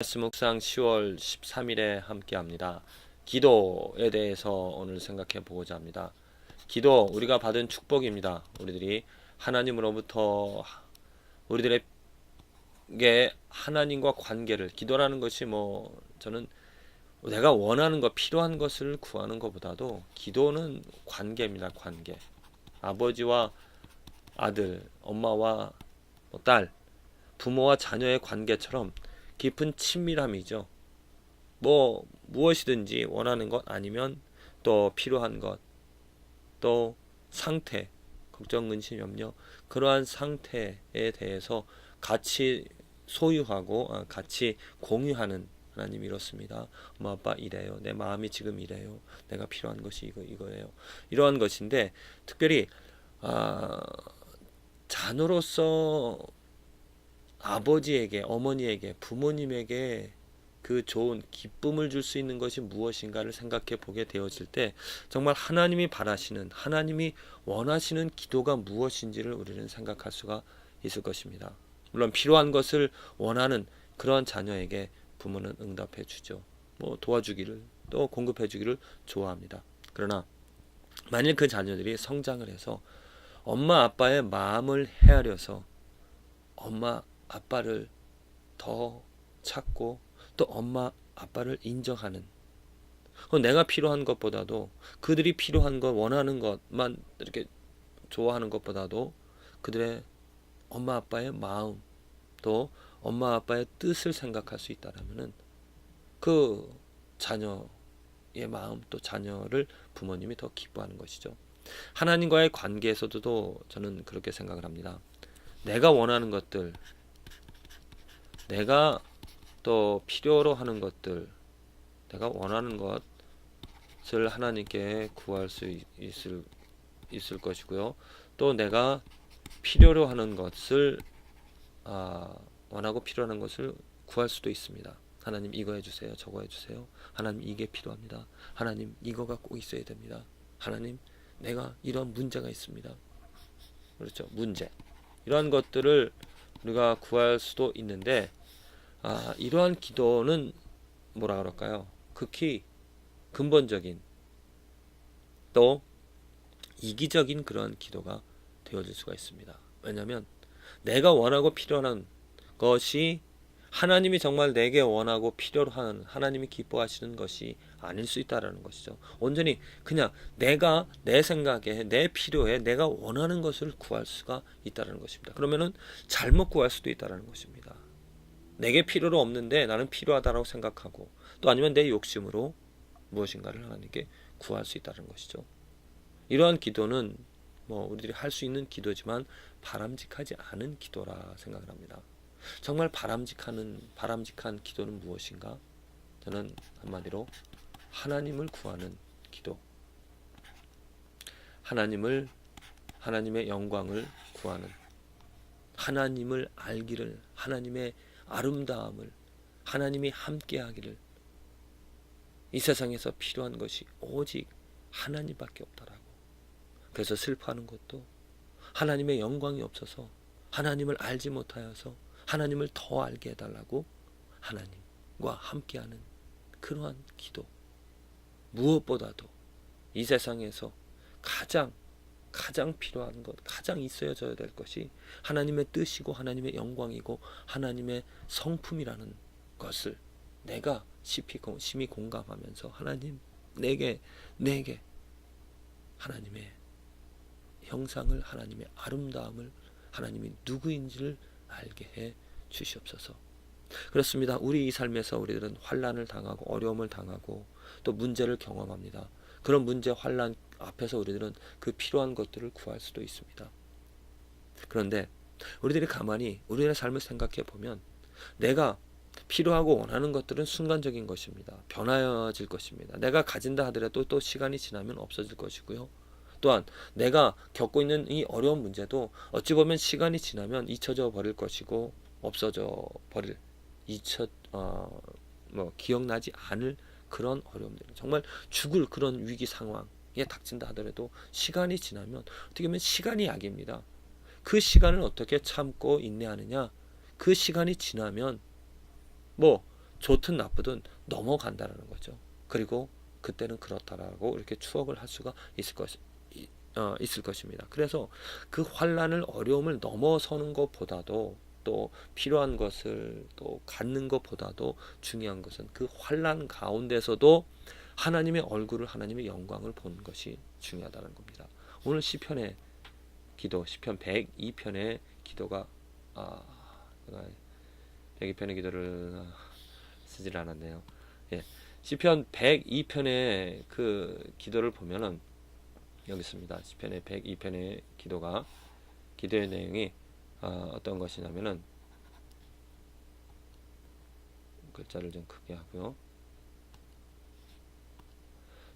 말씀 묵상 10월 13일에 함께 합니다. 기도에 대해서 오늘 생각해 보고자 합니다. 기도, 우리가 받은 축복입니다. 우리들이 하나님으로부터 우리들에게 하나님과 관계를, 기도라는 것이 저는 내가 원하는 것, 필요한 것을 구하는 것보다도 기도는 관계입니다. 관계. 아버지와 아들, 엄마와 딸, 부모와 자녀의 관계처럼 깊은 친밀함이죠. 무엇이든지 원하는 것, 아니면 또 필요한 것, 또 상태, 걱정, 근심, 염려, 그러한 상태에 대해서 같이 소유하고 같이 공유하는, 하나님 이렇습니다. 엄마 아빠 이래요. 내 마음이 지금 이래요. 내가 필요한 것이 이거예요. 이러한 것인데, 특별히 자녀로서 아버지에게, 어머니에게, 부모님에게 그 좋은 기쁨을 줄 수 있는 것이 무엇인가를 생각해 보게 되어질 때, 정말 하나님이 바라시는, 하나님이 원하시는 기도가 무엇인지를 우리는 생각할 수가 있을 것입니다. 물론 필요한 것을 원하는 그러한 자녀에게 부모는 응답해 주죠. 도와주기를, 또 공급해 주기를 좋아합니다. 그러나 만일 그 자녀들이 성장을 해서 엄마 아빠의 마음을 헤아려서 엄마 아빠를 더 찾고, 또 엄마 아빠를 인정하는, 내가 필요한 것보다도, 그들이 필요한 것, 원하는 것만 이렇게 좋아하는 것보다도 그들의 엄마 아빠의 마음, 또 엄마 아빠의 뜻을 생각할 수 있다라면은 그 자녀의 마음, 또 자녀를 부모님이 더 기뻐하는 것이죠. 하나님과의 관계에서도 저는 그렇게 생각을 합니다. 내가 원하는 것들, 내가 또 필요로 하는 것들, 내가 원하는 것을 하나님께 구할 수 있을 것이고요. 또 내가 필요로 하는 것을, 원하고 필요한 것을 구할 수도 있습니다. 하나님 이거 해주세요. 저거 해주세요. 하나님 이게 필요합니다. 하나님 이거가 꼭 있어야 됩니다. 하나님 내가 이런 문제가 있습니다. 그렇죠. 문제. 이러한 것들을 우리가 구할 수도 있는데, 이러한 기도는 뭐라 그럴까요? 극히 근본적인, 또 이기적인 그런 기도가 되어질 수가 있습니다. 왜냐하면 내가 원하고 필요한 것이 하나님이 정말 내게 원하고 필요로 하는, 하나님이 기뻐하시는 것이 아닐 수 있다라는 것이죠. 온전히 그냥 내가 내 생각에, 내 필요에, 내가 원하는 것을 구할 수가 있다라는 것입니다. 그러면은 잘못 구할 수도 있다라는 것입니다. 내게 필요로 없는데 나는 필요하다라고 생각하고, 또 아니면 내 욕심으로 무엇인가를 하나님께 구할 수 있다는 것이죠. 이러한 기도는 우리들이 할 수 있는 기도지만 바람직하지 않은 기도라 생각을 합니다. 정말 바람직한 기도는 무엇인가? 저는 한마디로 하나님을 구하는 기도, 하나님의 영광을 구하는, 하나님을 알기를, 하나님의 아름다움을, 하나님이 함께하기를, 이 세상에서 필요한 것이 오직 하나님밖에 없다라고. 그래서 슬퍼하는 것도 하나님의 영광이 없어서, 하나님을 알지 못하여서 하나님을 더 알게 해달라고 하나님과 함께하는 그러한 기도. 무엇보다도 이 세상에서 가장 필요한 것, 가장 있어져야 될 것이 하나님의 뜻이고 하나님의 영광이고 하나님의 성품이라는 것을 내가 심히 공감하면서, 하나님 내게 하나님의 형상을, 하나님의 아름다움을, 하나님이 누구인지를 알게 해 주시옵소서. 그렇습니다. 우리 이 삶에서 우리들은 환난을 당하고 어려움을 당하고 또 문제를 경험합니다. 그런 문제, 환난 앞에서 우리들은 그 필요한 것들을 구할 수도 있습니다. 그런데 우리들이 가만히 우리의 삶을 생각해 보면, 내가 필요하고 원하는 것들은 순간적인 것입니다. 변화해질 것입니다. 내가 가진다 하더라도 또 시간이 지나면 없어질 것이고요. 또한 내가 겪고 있는 이 어려운 문제도 어찌 보면 시간이 지나면 잊혀져 버릴 것이고, 없어져 버릴, 기억나지 않을 그런 어려움들, 정말 죽을 그런 위기 상황에 닥친다 하더라도 시간이 지나면, 어떻게 보면 시간이 약입니다. 그 시간을 어떻게 참고 인내하느냐? 그 시간이 지나면 좋든 나쁘든 넘어간다는 거죠. 그리고 그때는 그렇다라고 이렇게 추억을 할 수가 있을 것입니다. 그래서 그 환란을 어려움을 넘어서는 것보다도 또 필요한 것을 또 갖는 것보다도 중요한 것은 그 환란 가운데서도 하나님의 얼굴을 하나님의 영광을 보는 것이 중요하다는 겁니다. 오늘 시편의 기도 시편 102편의 기도가 102편의 기도를 쓰질 않았네요. 예. 시편 102편의 그 기도를 보면은 여기 있습니다. 시편의 102편의 기도의 내용이 어떤 것이냐면은 글자를 좀 크게 하고요.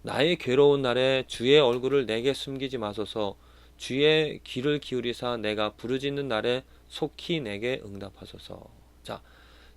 나의 괴로운 날에 주의 얼굴을 내게 숨기지 마소서. 주의 귀를 기울이사 내가 부르짖는 날에 속히 내게 응답하소서. 자,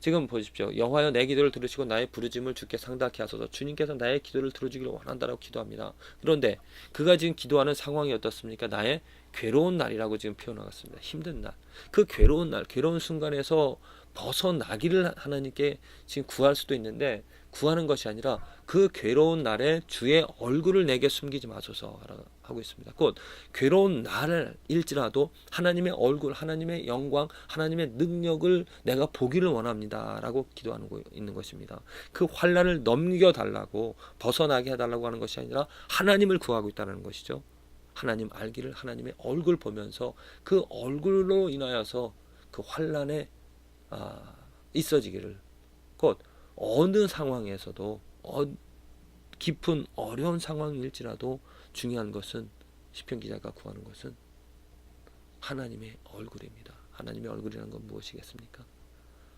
지금 보십시오. 여호와여 내 기도를 들으시고 나의 부르짖음을 주께 상달케 하소서. 주님께서 나의 기도를 들어주기를 원한다라고 기도합니다. 그런데 그가 지금 기도하는 상황이 어떻습니까? 나의 괴로운 날이라고 지금 표현하겠습니다. 힘든 날. 그 괴로운 날, 괴로운 순간에서 벗어나기를 하나님께 지금 구할 수도 있는데 구하는 것이 아니라 그 괴로운 날에 주의 얼굴을 내게 숨기지 마소서 하고 있습니다. 곧 괴로운 날일지라도 하나님의 얼굴, 하나님의 영광, 하나님의 능력을 내가 보기를 원합니다 라고 기도하는 있는 것입니다. 그 환난을 넘겨달라고 벗어나게 해달라고 하는 것이 아니라 하나님을 구하고 있다는 것이죠. 하나님 알기를 하나님의 얼굴 보면서 그 얼굴로 인하여서 그 환난에 있어지기를 곧 어느 상황에서도 깊은 어려운 상황일지라도 중요한 것은 시편 기자가 구하는 것은 하나님의 얼굴입니다. 하나님의 얼굴이라는 건 무엇이겠습니까?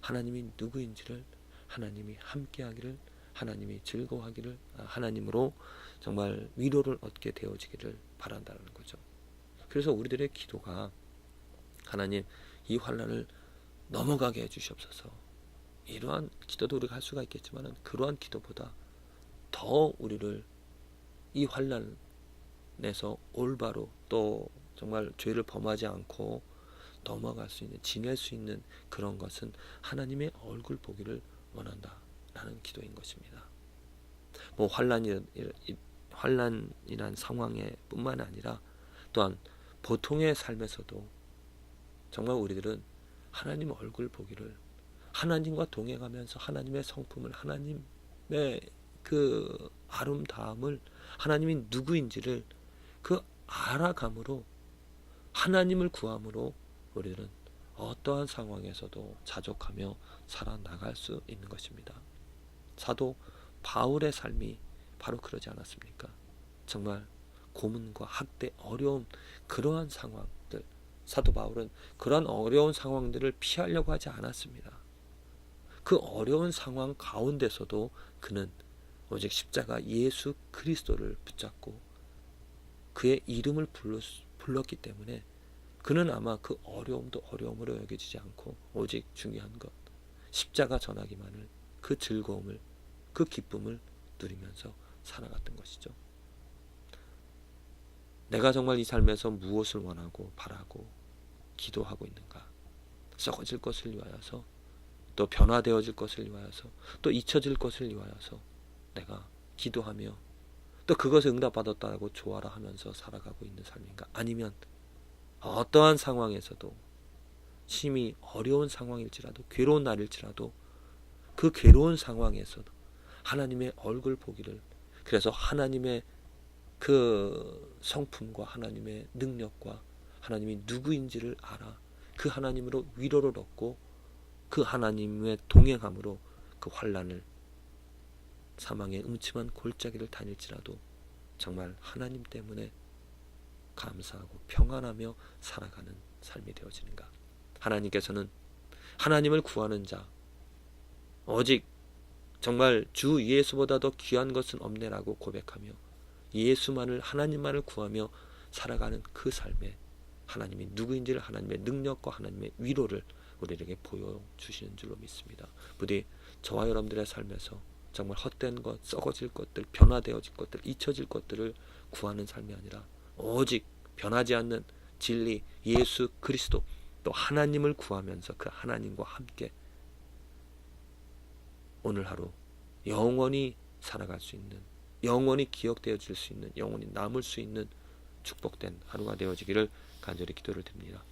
하나님이 누구인지를 하나님이 함께하기를 하나님이 즐거워하기를 하나님으로 정말 위로를 얻게 되어지기를 바란다는 거죠. 그래서 우리들의 기도가 하나님 이 환난을 넘어가게 해주시옵소서. 이러한 기도도 우리가 할 수가 있겠지만 그러한 기도보다 더 우리를 이 환난에서 올바로 또 정말 죄를 범하지 않고 넘어갈 수 있는 지낼 수 있는 그런 것은 하나님의 얼굴 보기를 원한다라는 기도인 것입니다. 뭐 환난이란 상황에 뿐만 아니라 또한 보통의 삶에서도 정말 우리들은 하나님 얼굴 보기를 하나님과 동행하면서 하나님의 성품을 하나님의 그 아름다움을 하나님이 누구인지를 그 알아감으로 하나님을 구함으로 우리들은 어떠한 상황에서도 자족하며 살아나갈 수 있는 것입니다. 사도 바울의 삶이 바로 그러지 않았습니까? 정말 고문과 학대, 어려움 그러한 상황들 사도 바울은 그러한 어려운 상황들을 피하려고 하지 않았습니다. 그 어려운 상황 가운데서도 그는 오직 십자가 예수 그리스도를 붙잡고 그의 이름을 불렀기 때문에 그는 아마 그 어려움도 어려움으로 여겨지지 않고 오직 중요한 것 십자가 전하기만을 그 즐거움을 그 기쁨을 누리면서 살아갔던 것이죠. 내가 정말 이 삶에서 무엇을 원하고 바라고 기도하고 있는가? 썩어질 것을 위하여서 또 변화되어질 것을 위하여서 또 잊혀질 것을 위하여서 내가 기도하며 또 그것을 응답받았다고 좋아라 하면서 살아가고 있는 삶인가? 아니면 어떠한 상황에서도 심히 어려운 상황일지라도 괴로운 날일지라도 그 괴로운 상황에서도 하나님의 얼굴 보기를 그래서 하나님의 그 성품과 하나님의 능력과 하나님이 누구인지를 알아 그 하나님으로 위로를 얻고 그 하나님의 동행함으로 그 환난을 사망의 음침한 골짜기를 다닐지라도 정말 하나님 때문에 감사하고 평안하며 살아가는 삶이 되어지는가? 하나님께서는 하나님을 구하는 자 오직 정말 주 예수보다 더 귀한 것은 없네라고 고백하며 예수만을 하나님만을 구하며 살아가는 그 삶에 하나님이 누구인지를 하나님의 능력과 하나님의 위로를 우리에게 보여주시는 줄로 믿습니다. 부디 저와 여러분들의 삶에서 정말 헛된 것, 썩어질 것들, 변화되어질 것들, 잊혀질 것들을 구하는 삶이 아니라 오직 변하지 않는 진리 예수 그리스도 또 하나님을 구하면서 그 하나님과 함께 오늘 하루 영원히 살아갈 수 있는, 영원히 기억되어질 수 있는, 영원히 남을 수 있는 축복된 하루가 되어지기를 간절히 기도를 드립니다.